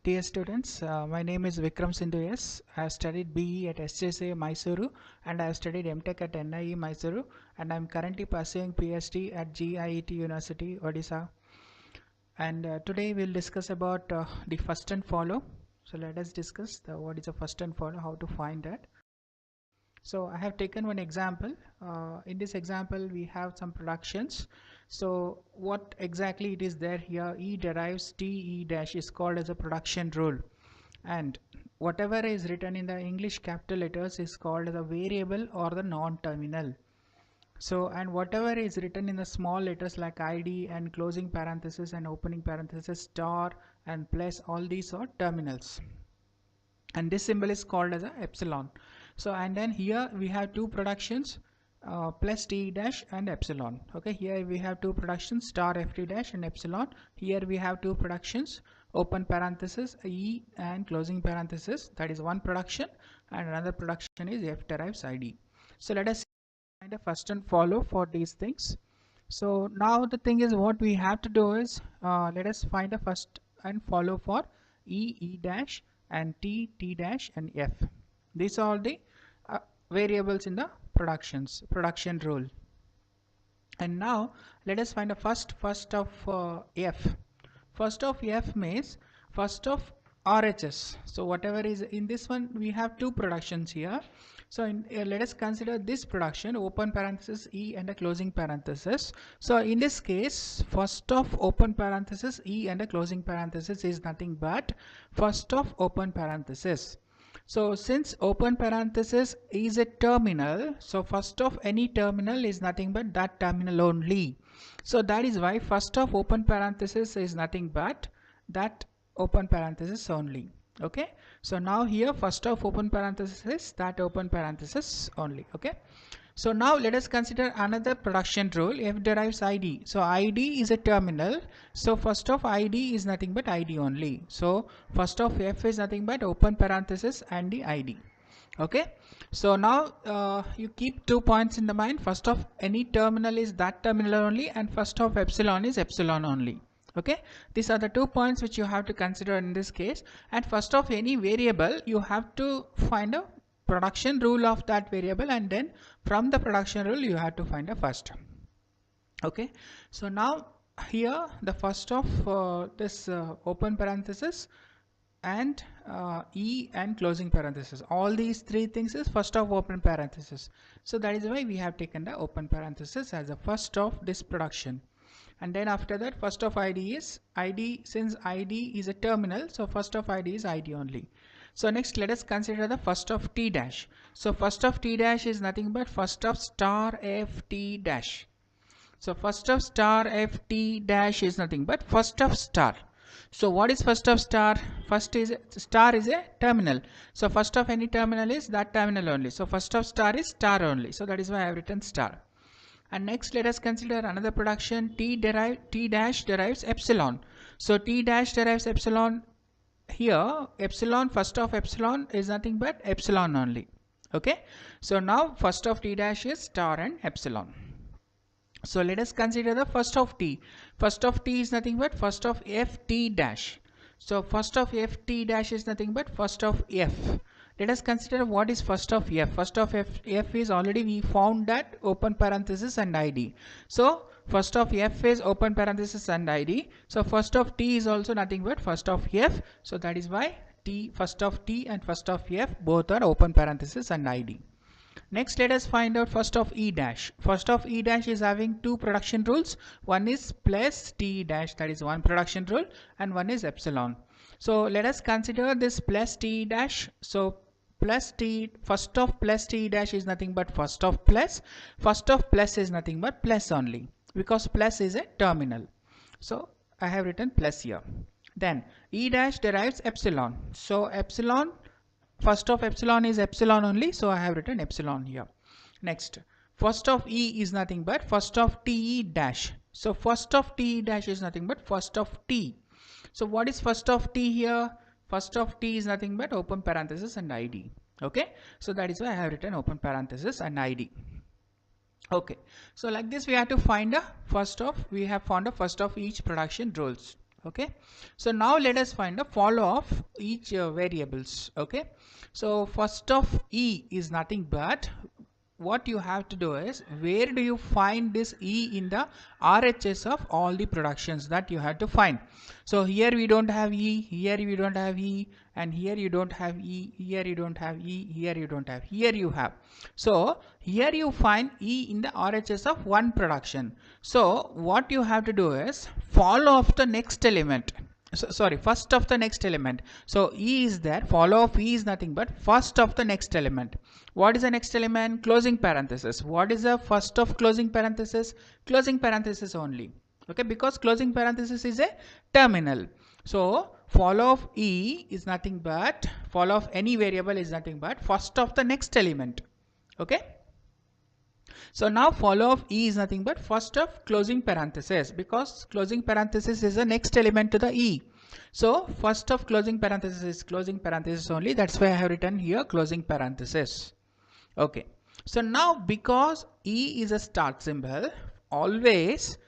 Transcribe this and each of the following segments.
Dear students, my name is Vikram Sindhu S. I have studied BE at SJSA Mysuru and I have studied MTech at NIE Mysuru, and I am currently pursuing PhD at GIET University, Odisha. And today we'll discuss about the first and follow. So let us discuss what is a first and follow, how to find that. So I have taken one example. In this example we have some productions. So what exactly it is there here, E derives T E dash is called as a production rule, and whatever is written in the English capital letters is called as a variable or the non-terminal. So, and whatever is written in the small letters like ID and closing parenthesis and opening parenthesis, star and plus, all these are terminals, and this symbol is called as a epsilon. So, and then here we have two productions, plus T dash and epsilon. Okay, here we have two productions, star FT dash and epsilon. Here we have two productions, open parenthesis E and closing parenthesis, that is one production, and another production is F derives ID. So let us find a first and follow for these things. So now the thing is, what we have to do is let us find a first and follow for E dash and T dash and F. These are all the variables in the production rule. And now let us find a first of F. First of F means first of RHS. So whatever is in this one, we have two productions here. So let us consider this production, open parenthesis E and a closing parenthesis. So in this case, first of open parenthesis E and a closing parenthesis is nothing but first of open parenthesis. So since open parenthesis is a terminal, so first of any terminal is nothing but that terminal only. So that is why first of open parenthesis is nothing but that open parenthesis only. Okay, so now here first of open parenthesis is that open parenthesis only. Okay, so now let us consider another production rule, F derives ID. So ID is a terminal, so first of ID is nothing but ID only. So first of F is nothing but open parenthesis and the ID. Okay, so now you keep 2 points in the mind. First of any terminal is that terminal only, and first of epsilon is epsilon only. Okay, these are the 2 points which you have to consider in this case. And first of any variable, you have to find a production rule of that variable, and then from the production rule you have to find a first. Okay, so now here the first of this open parenthesis and E and closing parenthesis, all these three things is first of open parenthesis. So that is why we have taken the open parenthesis as the first of this production. And then after that, first of ID is ID. Since ID is a terminal, so first of ID is ID only. So next let us consider the first of T dash. So first of T dash is nothing but first of star F T dash. So first of star F T dash is nothing but first of star. So what is first of star? First is star is a terminal. So first of any terminal is that terminal only. So first of star is star only. So that is why I have written star. And next let us consider another production, T dash derives epsilon. So T dash derives epsilon. Here epsilon, first of epsilon is nothing but epsilon only. Okay, so now first of T dash is star and epsilon. So let us consider the first of T. First of T is nothing but first of FT dash. So first of FT dash is nothing but first of F. Let us consider what is first of F. First of F is already we found that open parenthesis and ID. So first of F is open parenthesis and ID. So first of T is also nothing but first of F. So that is why T, first of T and first of F both are open parenthesis and ID. Next let us find out first of E dash. First of E dash is having two production rules. One is plus T dash, that is one production rule, and one is epsilon. So let us consider this plus T dash. So plus T, first of plus T dash is nothing but first of plus. First of plus is nothing but plus only, because plus is a terminal. So I have written plus here. Then E dash derives epsilon. So epsilon, first of epsilon is epsilon only, so I have written epsilon here. Next, first of E is nothing but first of T dash. So first of T dash is nothing but first of T. So what is first of T here? First of T is nothing but open parenthesis and ID. Okay, so that is why I have written open parenthesis and ID. Okay, so like this we have to find a first of, we have found a first of each production rules. Okay, so now let us find the follow of each variables. Okay, so first of E is nothing but, what you have to do is, where do you find this E in the RHS of all the productions, that you have to find. So here we don't have E, here we don't have E, and here you don't have E, here you don't have E, here you don't have, here you have. So here you find E in the RHS of one production. So what you have to do is follow of the next element. Sorry, first of the next element. So E is there, follow of E is nothing but first of the next element. What is the next element? Closing parenthesis. What is the first of closing parenthesis? Closing parenthesis only. Okay, because closing parenthesis is a terminal. So follow of E is nothing but, follow of any variable is nothing but first of the next element. Okay, so now follow of E is nothing but first of closing parenthesis, because closing parenthesis is the next element to the E. So first of closing parenthesis is closing parenthesis only. That's why I have written here closing parenthesis. Okay, so now because E is a start symbol, always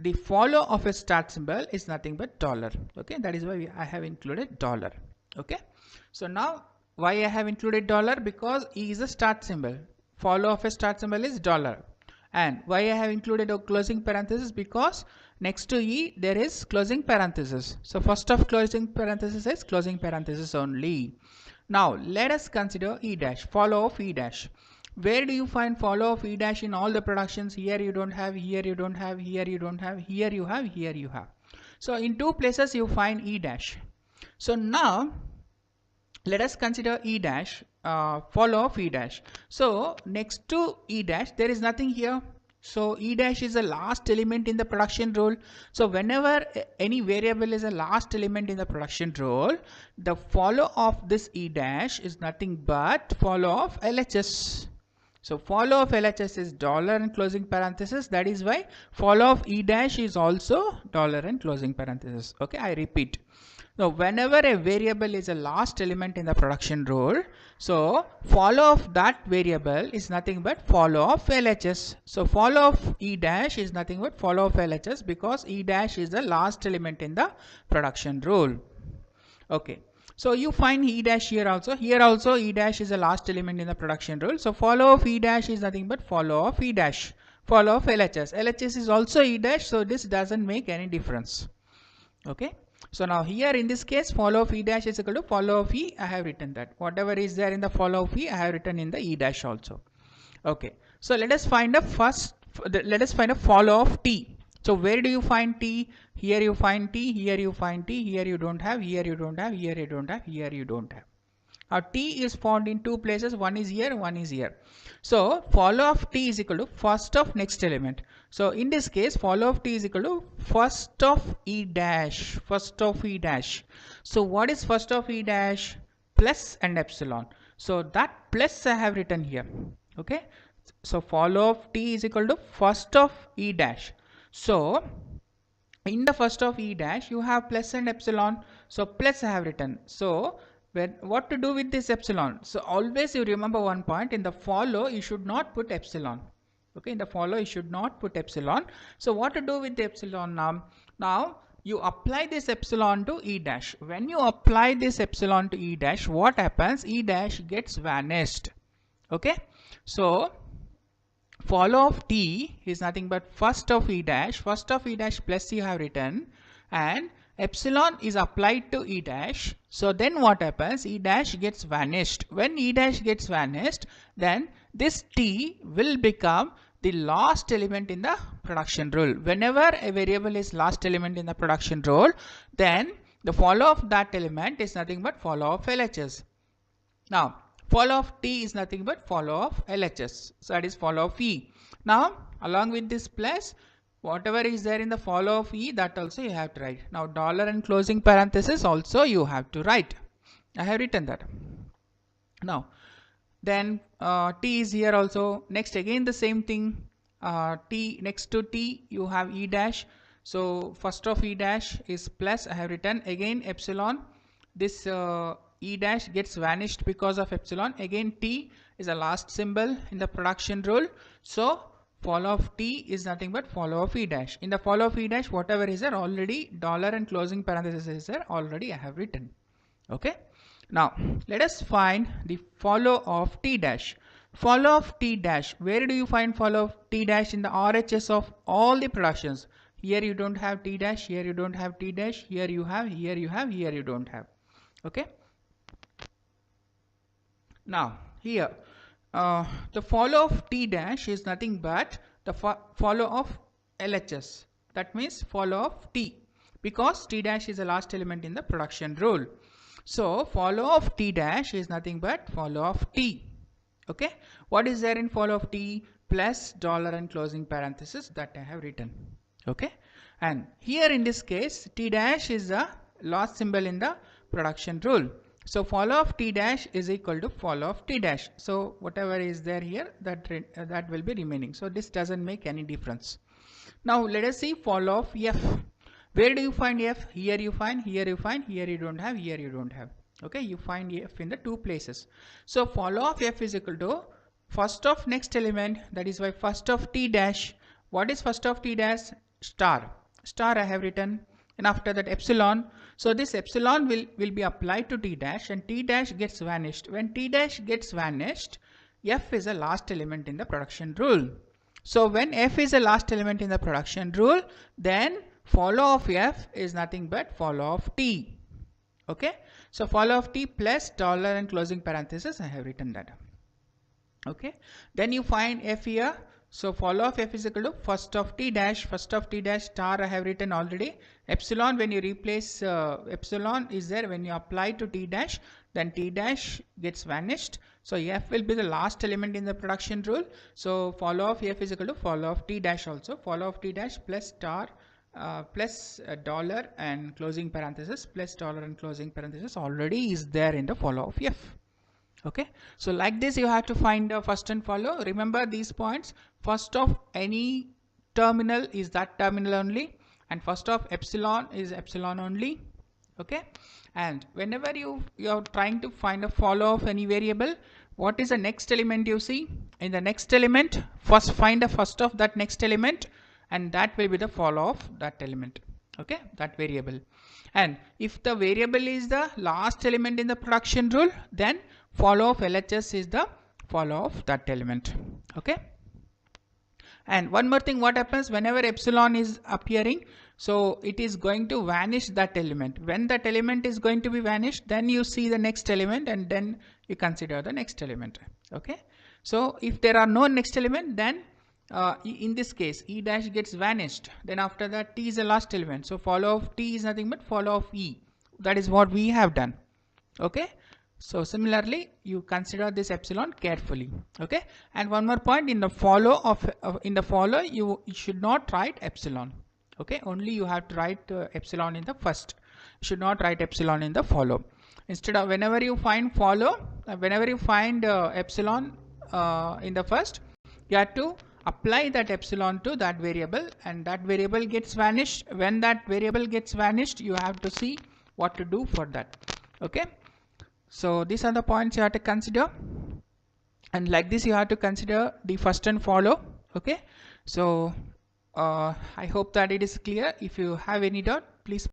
the follow of a start symbol is nothing but dollar. Okay, that is why I have included dollar. Okay, so now why I have included dollar? Because E is a start symbol, follow of a start symbol is dollar. And why I have included a closing parenthesis? Because next to E there is closing parenthesis. So first of closing parenthesis is closing parenthesis only. Now let us consider E dash, follow of E dash. Where do you find follow of E dash in all the productions? Here you don't have, here you don't have, here you don't have, here you have, here you have. So in two places you find E dash. So now let us consider E dash, follow of E dash. So next to E dash there is nothing here. So E dash is the last element in the production rule. So whenever any variable is a last element in the production rule, the follow of this E dash is nothing but follow of LHS. So follow of LHS is dollar and closing parenthesis. That is why follow of E dash is also dollar and closing parenthesis. Okay, I repeat. Now whenever a variable is a last element in the production rule, so follow of that variable is nothing but follow of LHS. So follow of E dash is nothing but follow of LHS, because E dash is the last element in the production rule. Okay, so you find E dash here also. Here also E dash is the last element in the production rule. So follow of E dash is nothing but follow of E dash, follow of LHS. LHS is also E dash, so this doesn't make any difference. Okay, so now here in this case follow of E dash is equal to follow of E. I have written that. Whatever is there in the follow of E, I have written in the E dash also. Okay, so let us find a follow of T. So where do you find T? Here you find T, here you find T, here you don't have, here you don't have, here you don't have, here you don't have. Now T is found in two places, one is here, one is here. So follow of T is equal to first of next element. So in this case follow of T is equal to first of E dash, first of E dash. So what is first of E dash? Plus and epsilon. So that plus I have written here. Okay, so follow of T is equal to first of E dash. So in the first of E dash you have plus and epsilon. So plus I have written. So what to do with this epsilon? So always you remember one point, in the follow you should not put epsilon. Okay, in the follow you should not put epsilon. So what to do with the epsilon now? Now you apply this epsilon to E dash. When you apply this epsilon to E dash, what happens? E dash gets vanished. Okay, so follow of T is nothing but first of E dash, first of E dash plus you have written, and epsilon is applied to E dash. So then what happens? E dash gets vanished. When E dash gets vanished, then this T will become the last element in the production rule. Whenever a variable is last element in the production rule, then the follow of that element is nothing but follow of LHS. Now follow of T is nothing but follow of LHS. So that is follow of E. Now along with this plus, whatever is there in the follow of E, that also you have to write. Now dollar and closing parenthesis also you have to write. I have written that. Now then T is here also. Next again the same thing. T, next to T you have E dash. So first of E dash is plus, I have written. Again epsilon. This E dash gets vanished because of epsilon. Again T is a last symbol in the production rule. So follow of t is nothing but follow of e dash. In the follow of e dash, whatever is there already, dollar and closing parenthesis is there already, I have written. Okay. Now let us find the follow of t dash. Follow of t dash, where do you find follow of t dash? In the RHS of all the productions. Here you don't have t dash, here you don't have t dash, here you have, here you have, here you don't have. Okay. Now here the follow of t dash is nothing but the follow of LHS. That means follow of t, because t dash is the last element in the production rule. So follow of t dash is nothing but follow of t. Okay, what is there in follow of t? Plus dollar and closing parenthesis that I have written. Okay, and here in this case t dash is the last symbol in the production rule. So follow of t dash is equal to follow of t dash. So whatever is there here, that will be remaining. So this doesn't make any difference. Now let us see follow of f. Where do you find f? Here you find, here you find, here you don't have, here you don't have. Okay, you find f in the two places. So follow of f is equal to first of next element, that is why first of t dash. What is first of t dash? Star. Star I have written, and after that epsilon. So this epsilon will be applied to t dash, and t dash gets vanished. When t dash gets vanished, f is the last element in the production rule. So when f is the last element in the production rule, then follow of f is nothing but follow of t. Okay, so follow of t plus dollar and closing parenthesis, I have written that. Okay, then you find f here. So follow of f is equal to first of t dash. First of t dash star I have written already. Epsilon, when you replace epsilon is there when you apply to t dash, then t dash gets vanished. So f will be the last element in the production rule. So follow of f is equal to follow of t dash also. Follow of t dash plus star plus dollar and closing parenthesis plus dollar and closing parenthesis already is there in the follow of f. Okay, so like this you have to find the first and follow. Remember these points. First of any terminal is that terminal only, and first of epsilon is epsilon only. Okay, and whenever you are trying to find a follow of any variable, what is the next element you see? In the next element, first find the first of that next element, and that will be the follow of that element. Okay, that variable. And if the variable is the last element in the production rule, then follow of LHS is the follow of that element. Okay, and one more thing, what happens whenever epsilon is appearing, so it is going to vanish that element. When that element is going to be vanished, then you see the next element, and then you consider the next element. Okay, so if there are no next element, then in this case e dash gets vanished. Then after that t is the last element, so follow of t is nothing but follow of e. That is what we have done. Okay, so similarly you consider this epsilon carefully. Okay, and one more point, in the follow you should not write epsilon. Okay, only you have to write epsilon in the first. You should not write epsilon in the follow. Instead of whenever you find follow, whenever you find epsilon in the first, you have to apply that epsilon to that variable, and that variable gets vanished. When that variable gets vanished, you have to see what to do for that. Okay, so these are the points you have to consider, and like this you have to consider the first and follow. Okay, so I hope that it is clear. If you have any doubt, please